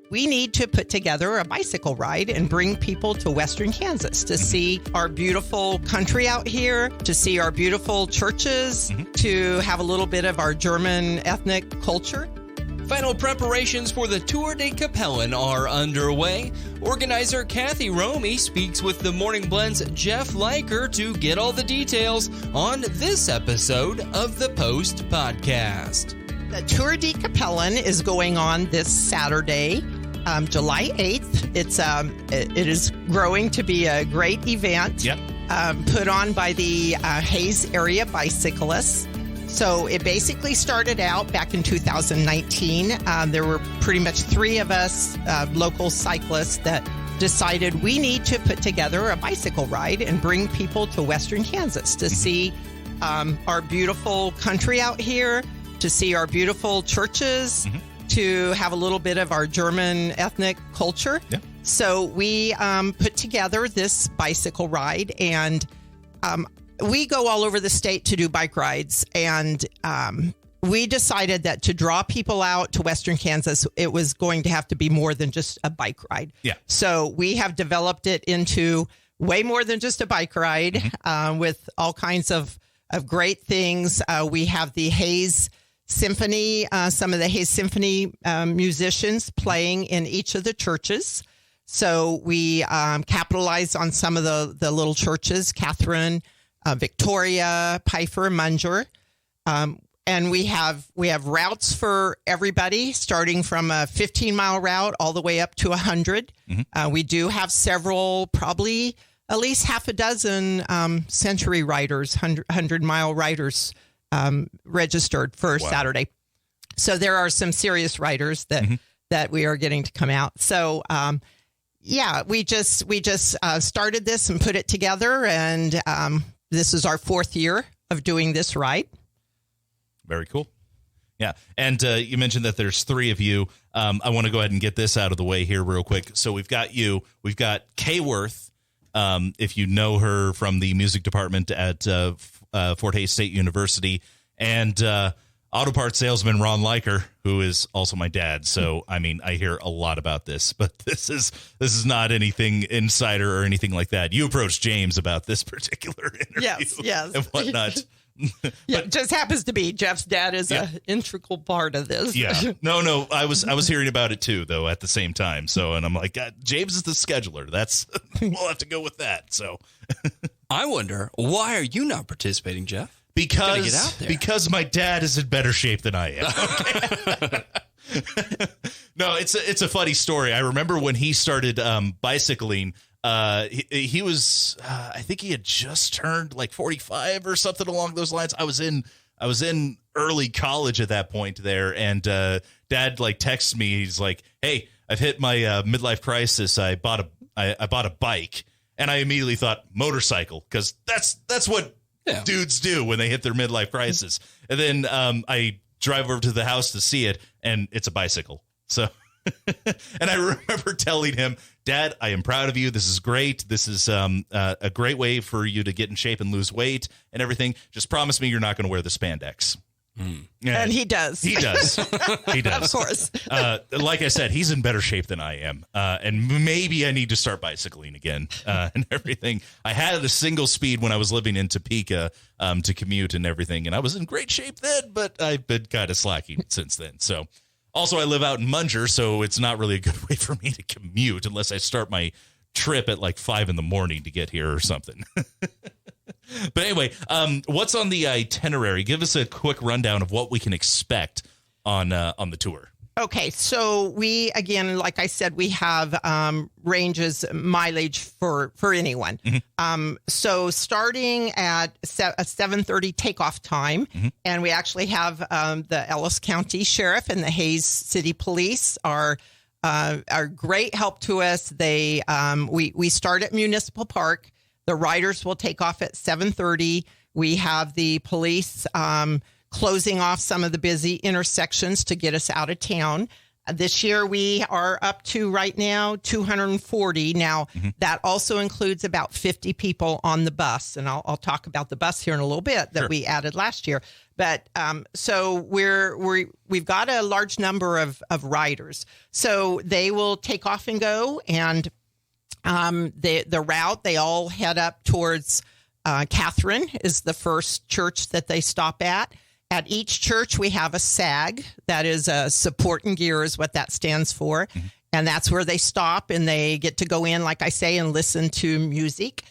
we need to put together a bicycle ride and bring people to Western Kansas to see our beautiful country out here, to see our beautiful churches, to have a little bit of our German ethnic culture. Final preparations for the Tour Die Kapellen are underway. Organizer Kathy Romey speaks with the Morning Blend's Jeff Leiker to get all the details on this episode of the Post Podcast. The Tour Die Kapellen is going on this Saturday, July 8th. It is growing to be a great event put on by the Hayes area bicyclists. So it basically started out back in 2019. There were pretty much three of us local cyclists that decided we need to put together a bicycle ride and bring people to Western Kansas to see our beautiful country out here, to see our beautiful churches, to have a little bit of our German ethnic culture. Yeah. So we put together this bicycle ride, and we go all over the state to do bike rides, and we decided that to draw people out to Western Kansas, it was going to have to be more than just a bike ride. Yeah. So we have developed it into way more than just a bike ride with all kinds of great things. We have the Hayes Symphony, some of the Hayes Symphony musicians playing in each of the churches. So we capitalize on some of the little churches, Catherine, Victoria, Pfeiffer, Munger. And we have routes for everybody, starting from a 15-mile route all the way up to 100. We do have several, probably at least half a dozen century riders, 100-mile riders registered for Saturday. So there are some serious riders that we are getting to come out. So we just started this and put it together, and this is our fourth year of doing this ride. Very cool. Yeah. And you mentioned that there's three of you. I want to go ahead and get this out of the way here real quick. So we've got you. We've got Kay Worth, if you know her from the music department at Fort Hays State University, and auto parts salesman Ron Leiker, who is also my dad. So, I mean, I hear a lot about this, but this is not anything insider or anything like that. You approached James about this particular interview and whatnot. It just happens to be Jeff's dad is an integral part of this. Yeah. No, I was hearing about it too, though, at the same time. So, and I'm like, James is the scheduler. We'll have to go with that. So I wonder, why are you not participating, Jeff? Because my dad is in better shape than I am. Okay? No, it's a funny story. I remember when he started bicycling. He was, I think he had just turned like 45 or something along those lines. I was in early college at that point there, and Dad like texts me. He's like, "Hey, I've hit my midlife crisis. I bought a bike," and I immediately thought motorcycle, because that's what dudes do when they hit their midlife crisis. And then I drive over to the house to see it, and it's a bicycle. So. And I remember telling him, "Dad, I am proud of you. This is great. This is a great way for you to get in shape and lose weight and everything. Just promise me you're not going to wear the spandex." And he does. He does. He does. Of course. Like I said, he's in better shape than I am. And maybe I need to start bicycling again and everything. I had a single speed when I was living in Topeka to commute and everything. And I was in great shape then, but I've been kind of slacking since then. So. Also, I live out in Munger, so it's not really a good way for me to commute unless I start my trip at like 5 a.m. to get here or something. But anyway, what's on the itinerary? Give us a quick rundown of what we can expect on the tour. Okay, so we, again, like I said, we have ranges, mileage for anyone. So starting at a 7:30 takeoff time, and we actually have the Ellis County Sheriff and the Hayes City Police are great help to us. They we start at Municipal Park. The riders will take off at 7:30. We have the police closing off some of the busy intersections to get us out of town. This year we are up to right now 240. Now that also includes about 50 people on the bus, and I'll talk about the bus here in a little bit that we added last year. But so we've got a large number of riders, so they will take off and go, and the route they all head up towards Catherine is the first church that they stop at. At each church, we have a SAG. That is a support and gear is what that stands for. And that's where they stop and they get to go in, like I say, and listen to music.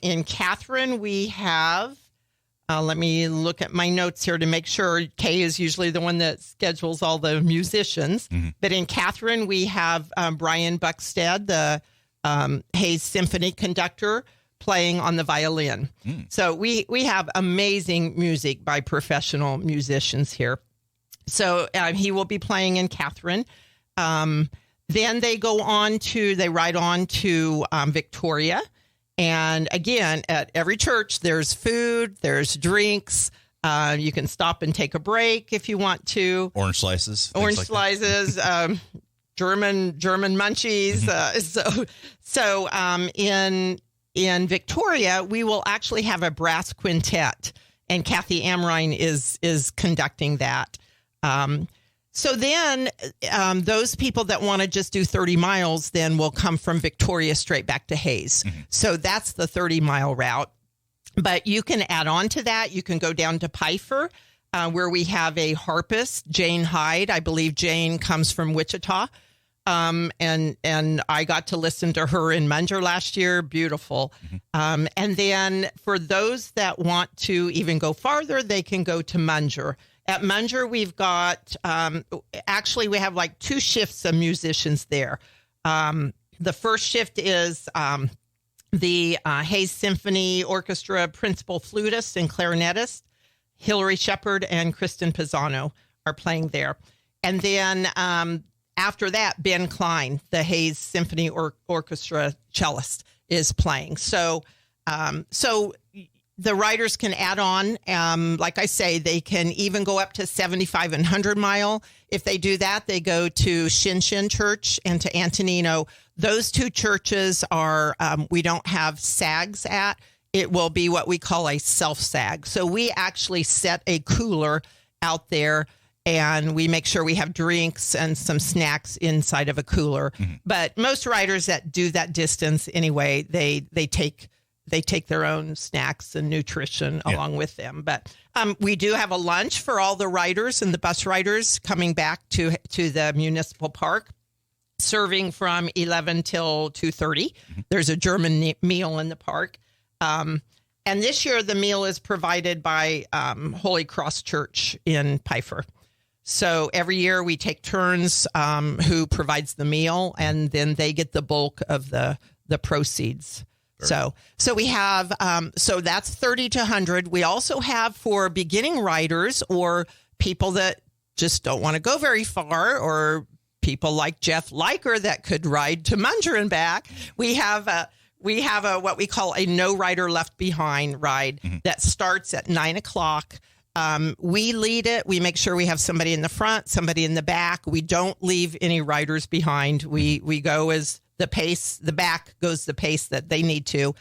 In Catherine, we have, let me look at my notes here to make sure. Kay is usually the one that schedules all the musicians. But in Catherine, we have Brian Buckstead, the Hayes Symphony conductor, playing on the violin. So we have amazing music by professional musicians here. So he will be playing in Catherine. Then they ride on to Victoria. And again, at every church, there's food, there's drinks. You can stop and take a break if you want to. Orange slices. German munchies. So in Victoria, we will actually have a brass quintet, and Kathy Amrine is conducting that. So then those people that want to just do 30 miles then will come from Victoria straight back to Hayes. So that's the 30-mile route. But you can add on to that. You can go down to Pfeiffer, where we have a harpist, Jane Hyde. I believe Jane comes from Wichita. And I got to listen to her in Munger last year. Beautiful. And then for those that want to even go farther, they can go to Munger. At Munger, we've got, actually we have like 2 shifts of musicians there. The first shift is the Hayes Symphony Orchestra principal flutist and clarinetist, Hillary Shepard and Kristen Pisano are playing there. And then after that, Ben Klein, the Hayes Symphony Orchestra cellist, is playing. So the riders can add on. Like I say, they can even go up to 75 and 100 mile. If they do that, they go to Shinshin Church and to Antonino. Those 2 churches are, we don't have SAGs at. It will be what we call a self-SAG. So we actually set a cooler out there, and we make sure we have drinks and some snacks inside of a cooler. But most riders that do that distance anyway, they take their own snacks and nutrition along with them. But we do have a lunch for all the riders and the bus riders coming back to the municipal park, serving from 11 till 2:30. There's a German meal in the park. And this year the meal is provided by Holy Cross Church in Pfeiffer. So every year we take turns who provides the meal, and then they get the bulk of the proceeds. So we have, so that's 30 to 100. We also have for beginning riders or people that just don't want to go very far, or people like Jeff Leiker that could ride to Munger and back. We have a what we call a no rider left behind ride that starts at 9:00. We lead it. We make sure we have somebody in the front, somebody in the back. We don't leave any riders behind. We go as the pace, the back goes the pace that they need to.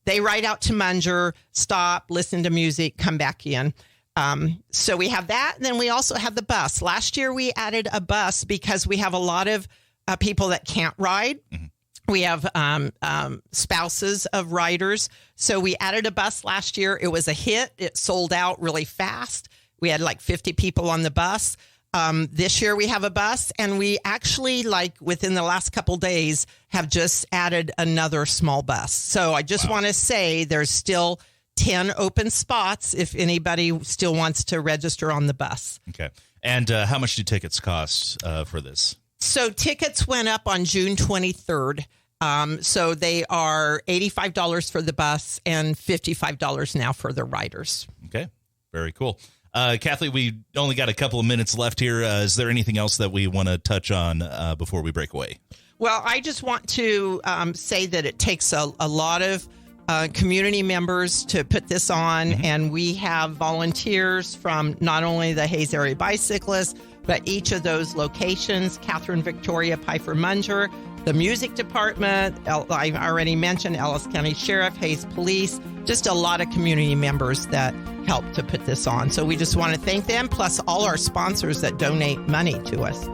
They ride out to Munger, stop, listen to music, come back in. So we have that. And then we also have the bus. Last year we added a bus because we have a lot of people that can't ride. We have spouses of riders. So we added a bus last year. It was a hit. It sold out really fast. We had like 50 people on the bus. This year we have a bus, and we actually, like within the last couple days, have just added another small bus. So I just want to say there's still 10 open spots if anybody still wants to register on the bus. Okay. And how much do tickets cost for this? So tickets went up on June 23rd. So they are $85 for the bus and $55 now for the riders. Okay. Very cool. Kathleen, we only got a couple of minutes left here. Is there anything else that we want to touch on before we break away? Well, I just want to say that it takes a lot of community members to put this on, and we have volunteers from not only the Hayes Area Bicyclists, But each of those locations, Catherine Victoria Pfeiffer Munger, the music department, I already mentioned Ellis County Sheriff, Hayes Police, just a lot of community members that helped to put this on. So we just want to thank them, plus all our sponsors that donate money to us.